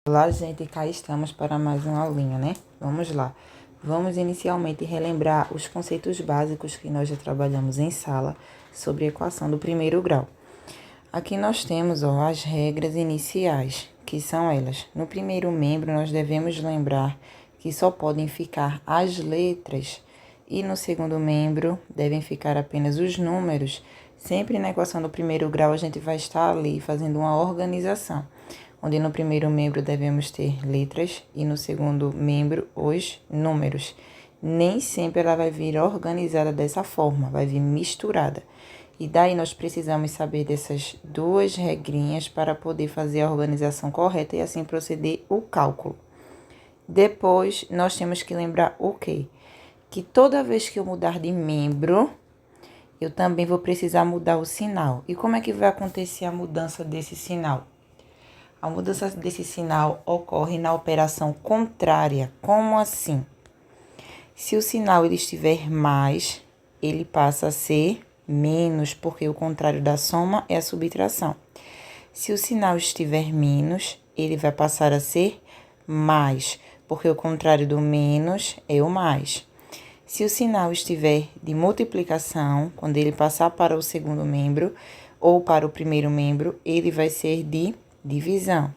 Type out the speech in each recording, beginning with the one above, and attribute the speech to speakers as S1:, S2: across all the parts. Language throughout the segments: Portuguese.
S1: Olá, gente, cá estamos para mais uma aulinha, né? Vamos lá. Vamos inicialmente relembrar os conceitos básicos que nós já trabalhamos em sala sobre equação do primeiro grau. Aqui nós temos, as regras iniciais, que são elas. No primeiro membro, nós devemos lembrar que só podem ficar as letras e no segundo membro devem ficar apenas os números. Sempre na equação do primeiro grau, a gente vai estar ali fazendo uma organização, onde no primeiro membro devemos ter letras e no segundo membro os números. Nem sempre ela vai vir organizada dessa forma, vai vir misturada. E daí nós precisamos saber dessas duas regrinhas para poder fazer a organização correta e assim proceder o cálculo. Depois, nós temos que lembrar o quê? Que toda vez que eu mudar de membro, eu também vou precisar mudar o sinal. E como é que vai acontecer a mudança desse sinal? A mudança desse sinal ocorre na operação contrária. Como assim? Se o sinal ele estiver mais, ele passa a ser menos, porque o contrário da soma é a subtração. Se o sinal estiver menos, ele vai passar a ser mais, porque o contrário do menos é o mais. Se o sinal estiver de multiplicação, quando ele passar para o segundo membro ou para o primeiro membro, ele vai ser de divisão.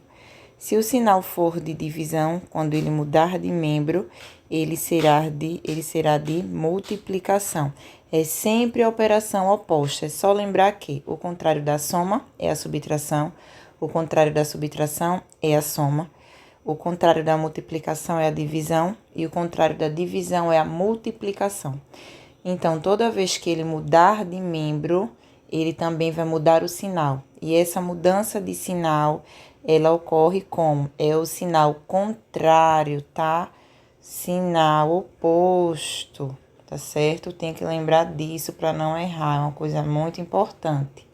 S1: Se o sinal for de divisão, quando ele mudar de membro, ele será de multiplicação. É sempre a operação oposta. É só lembrar que o contrário da soma é a subtração, o contrário da subtração é a soma, o contrário da multiplicação é a divisão e o contrário da divisão é a multiplicação. Então, toda vez que ele mudar de membro, ele também vai mudar o sinal. E essa mudança de sinal, ela ocorre como? É o sinal contrário, tá? Sinal oposto, tá certo? Tem que lembrar disso para não errar, é uma coisa muito importante.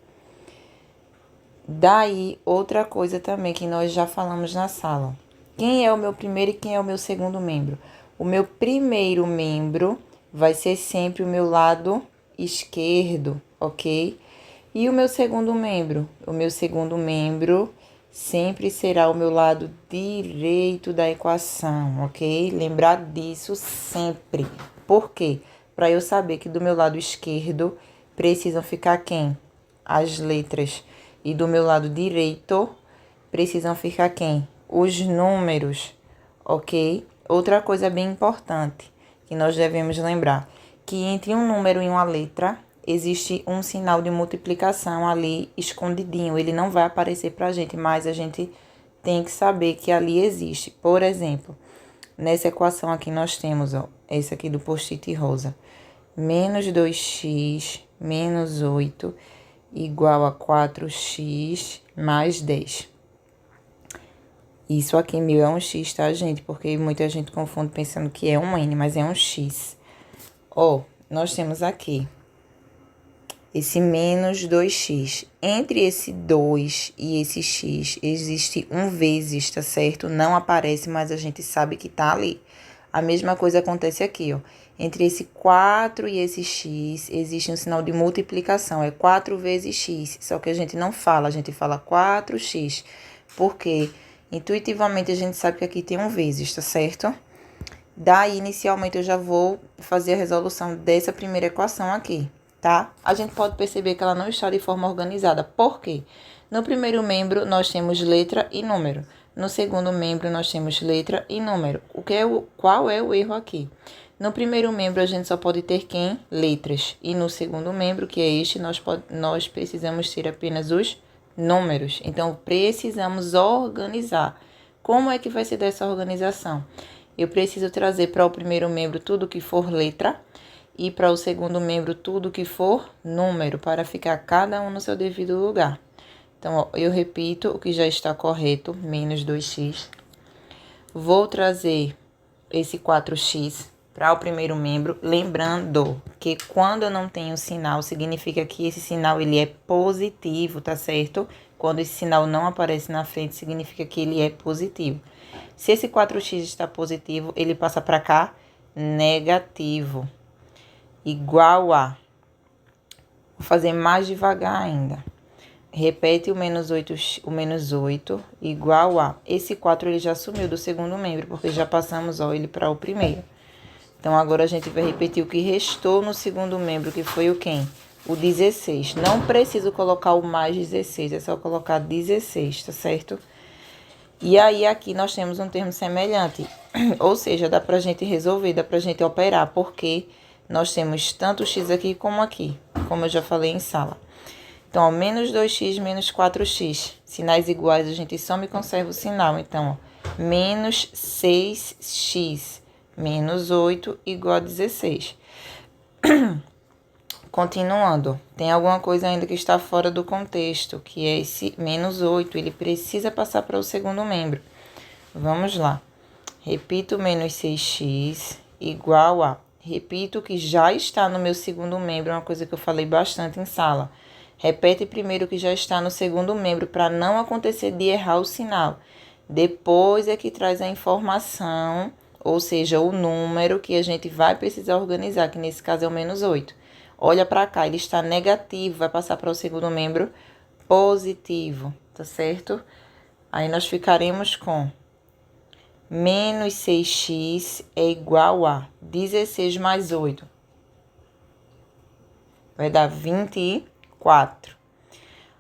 S1: Daí, outra coisa também que nós já falamos na sala. Quem é o meu primeiro e quem é o meu segundo membro? O meu primeiro membro vai ser sempre o meu lado esquerdo, ok? E o meu segundo membro? O meu segundo membro sempre será o meu lado direito da equação, ok? Lembrar disso sempre. Por quê? Para eu saber que do meu lado esquerdo precisam ficar quem? As letras. E do meu lado direito precisam ficar quem? Os números, ok? Outra coisa bem importante que nós devemos lembrar, que entre um número e uma letra existe um sinal de multiplicação ali escondidinho. Ele não vai aparecer para a gente, mas a gente tem que saber que ali existe. Por exemplo, nessa equação aqui nós temos, esse aqui do post-it rosa. Menos 2x menos 8 igual a 4x mais 10. Isso aqui meu é um x, tá, gente? Porque muita gente confunde pensando que é um n, mas é um x. Nós temos aqui esse menos 2x. Entre esse 2 e esse x, existe um vezes, tá certo? Não aparece, mas a gente sabe que tá ali. A mesma coisa acontece aqui, Entre esse 4 e esse x, existe um sinal de multiplicação. É 4 vezes x, só que a gente não fala, a gente fala 4x. Por quê? Intuitivamente, a gente sabe que aqui tem um vezes, tá certo? Daí, inicialmente, eu já vou fazer a resolução dessa primeira equação aqui, tá? A gente pode perceber que ela não está de forma organizada. Por quê? No primeiro membro, nós temos letra e número. No segundo membro, nós temos letra e número. Qual é o erro aqui? No primeiro membro, a gente só pode ter quem? Letras. E no segundo membro, que é este, nós precisamos ter apenas os números. Então, precisamos organizar. Como é que vai ser dessa organização? Eu preciso trazer para o primeiro membro tudo que for letra e para o segundo membro tudo que for número, para ficar cada um no seu devido lugar. Então, eu repito o que já está correto, menos 2x. Vou trazer esse 4x para o primeiro membro, lembrando que quando eu não tenho sinal, significa que esse sinal ele é positivo, tá certo? Quando esse sinal não aparece na frente, significa que ele é positivo. Se esse 4x está positivo, ele passa para cá, negativo, igual a... Vou fazer mais devagar ainda. repete o menos 8 igual a... Esse 4 ele já sumiu do segundo membro, porque já passamos, ó, ele para o primeiro. Então, agora a gente vai repetir o que restou no segundo membro, que foi o quem? O 16. Não preciso colocar o mais 16, é só colocar 16, tá certo? E aí, aqui nós temos um termo semelhante, ou seja, dá pra gente resolver, dá pra gente operar, porque nós temos tanto x aqui como aqui, como eu já falei em sala. Então, ó, menos 2x menos 4x. Sinais iguais, a gente soma e conserva o sinal. Então, ó, menos 6x menos 8 igual a 16. Continuando, tem alguma coisa ainda que está fora do contexto, que é esse menos 8, ele precisa passar para o segundo membro. Vamos lá. Repito menos 6x igual a... Repito que já está no meu segundo membro, uma coisa que eu falei bastante em sala. Repete primeiro o que já está no segundo membro, para não acontecer de errar o sinal. Depois é que traz a informação, ou seja, o número que a gente vai precisar organizar, que nesse caso é o menos 8. Olha para cá, ele está negativo, vai passar para o segundo membro positivo, tá certo? Aí nós ficaremos com menos 6x é igual a 16 mais 8. Vai dar 24.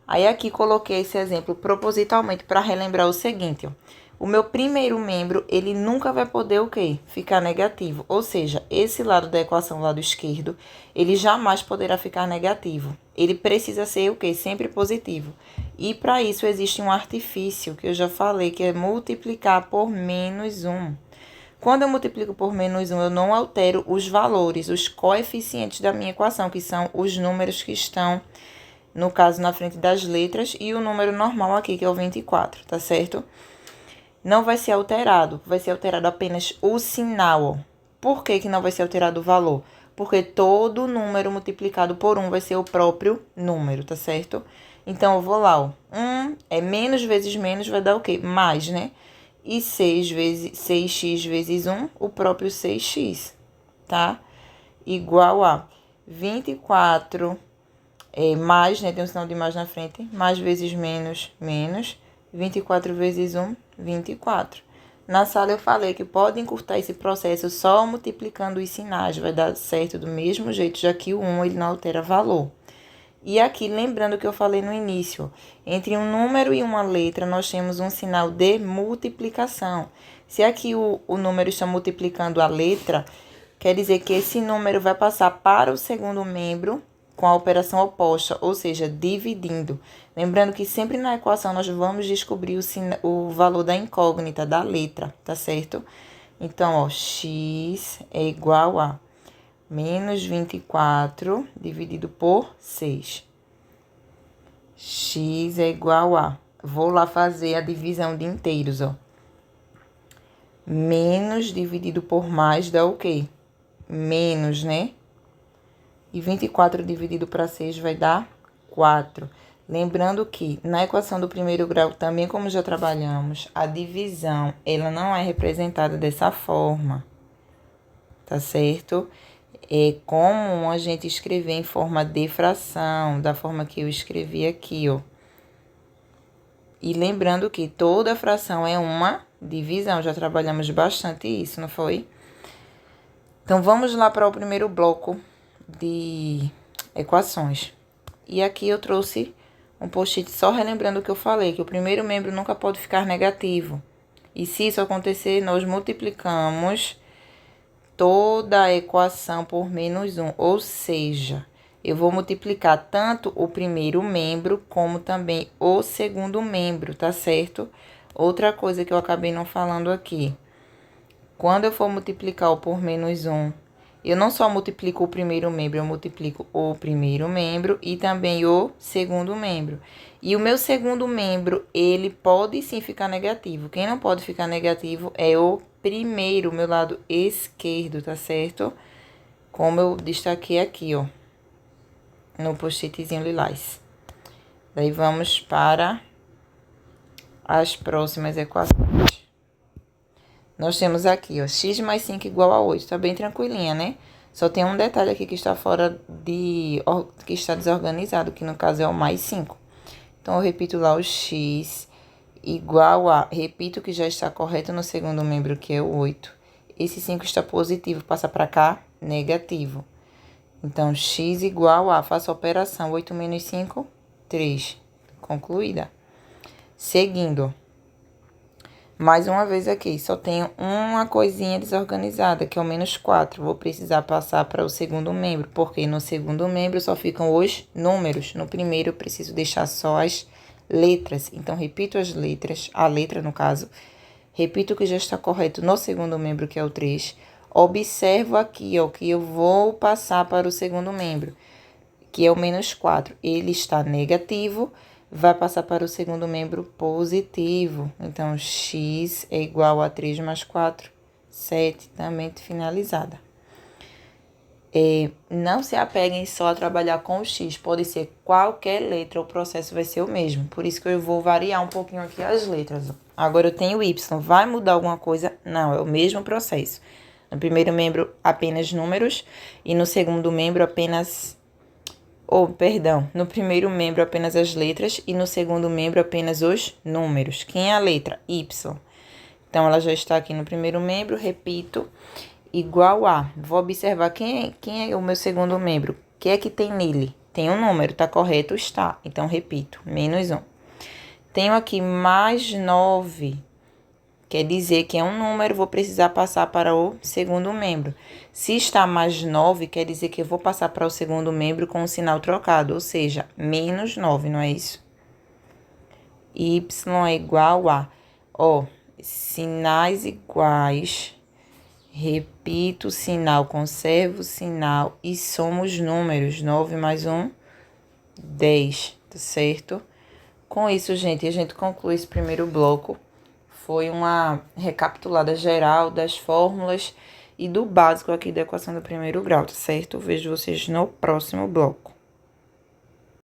S1: Aí aqui coloquei esse exemplo propositalmente para relembrar o seguinte, ó. O meu primeiro membro, ele nunca vai poder o quê? Ficar negativo. Ou seja, esse lado da equação, o lado esquerdo, ele jamais poderá ficar negativo. Ele precisa ser o quê? Sempre positivo. E para isso existe um artifício, que eu já falei, que é multiplicar por menos 1. Quando eu multiplico por menos 1, eu não altero os valores, os coeficientes da minha equação, que são os números que estão, no caso, na frente das letras, e o número normal aqui, que é o 24, tá certo? Não vai ser alterado, vai ser alterado apenas o sinal, ó. Por que que não vai ser alterado o valor? Porque todo número multiplicado por 1 vai ser o próprio número, tá certo? Então, eu vou lá, ó. 1 é menos vezes menos, vai dar o quê? Mais, né? E 6x vezes 1, o próprio 6x, tá? Igual a 24, mais, né? Tem um sinal de mais na frente. Mais vezes menos, menos. 24 vezes 1, 24. Na sala eu falei que pode encurtar esse processo só multiplicando os sinais. Vai dar certo do mesmo jeito, já que o 1 ele não altera valor. E aqui, lembrando que eu falei no início, entre um número e uma letra, nós temos um sinal de multiplicação. Se aqui o número está multiplicando a letra, quer dizer que esse número vai passar para o segundo membro com a operação oposta, ou seja, dividindo. Lembrando que sempre na equação nós vamos descobrir o valor da incógnita, da letra, tá certo? Então, ó, x é igual a menos 24 dividido por 6. X é igual a... Vou lá fazer a divisão de inteiros, ó. Menos dividido por mais dá o quê? Menos, né? E 24 dividido para 6 vai dar 4. Lembrando que na equação do primeiro grau, também como já trabalhamos, a divisão, ela não é representada dessa forma, tá certo? É comum a gente escrever em forma de fração, da forma que eu escrevi aqui, ó. E lembrando que toda fração é uma divisão, já trabalhamos bastante isso, não foi? Então, vamos lá para o primeiro bloco de equações. E aqui eu trouxe um post-it só relembrando o que eu falei, que o primeiro membro nunca pode ficar negativo. E se isso acontecer, nós multiplicamos toda a equação por menos 1, ou seja, eu vou multiplicar tanto o primeiro membro como também o segundo membro, tá certo? Outra coisa que eu acabei não falando aqui, quando eu for multiplicar o por menos 1, eu não só multiplico o primeiro membro, eu multiplico o primeiro membro e também o segundo membro. E o meu segundo membro, ele pode sim ficar negativo. Quem não pode ficar negativo é o primeiro, meu lado esquerdo, tá certo? Como eu destaquei aqui, ó, no post-itzinho lilás. Daí vamos para as próximas equações. Nós temos aqui, ó, x mais 5 igual a 8. Tá bem tranquilinha, né? Só tem um detalhe aqui que está que está desorganizado, que no caso é o mais 5. Então, eu repito lá o x igual a... Repito que já está correto no segundo membro, que é o 8. Esse 5 está positivo, passa para cá, negativo. Então, x igual a... Faço a operação. 8 menos 5, 3. Concluída. Seguindo. Mais uma vez aqui, só tenho uma coisinha desorganizada, que é o menos 4. Vou precisar passar para o segundo membro, porque no segundo membro só ficam os números. No primeiro eu preciso deixar só as letras. Então, repito as letras, a letra no caso. Repito que já está correto no segundo membro, que é o 3. Observo aqui, ó, que eu vou passar para o segundo membro, que é o menos 4. Ele está negativo, vai passar para o segundo membro positivo. Então, x é igual a 3 mais 4, 7, também finalizada. Não se apeguem só a trabalhar com o x, pode ser qualquer letra, o processo vai ser o mesmo. Por isso que eu vou variar um pouquinho aqui as letras. Agora eu tenho y, vai mudar alguma coisa? Não, é o mesmo processo. No primeiro membro, apenas números, e no segundo membro, apenas... no primeiro membro apenas as letras e no segundo membro apenas os números. Quem é a letra? Y. Então, ela já está aqui no primeiro membro, repito, igual a... Vou observar quem é o meu segundo membro. O que é que tem nele? Tem um número, tá correto? Está. Então, repito, menos 1. Tenho aqui mais 9. Quer dizer que é um número, vou precisar passar para o segundo membro. Se está mais 9, quer dizer que eu vou passar para o segundo membro com o sinal trocado, ou seja, menos 9, não é isso? Y é igual a, sinais iguais, repito o sinal, conservo o sinal e somo os números. 9 mais 1, 10, tá certo? Com isso, gente, a gente conclui esse primeiro bloco. Foi uma recapitulada geral das fórmulas e do básico aqui da equação do primeiro grau, tá certo? Vejo vocês no próximo bloco.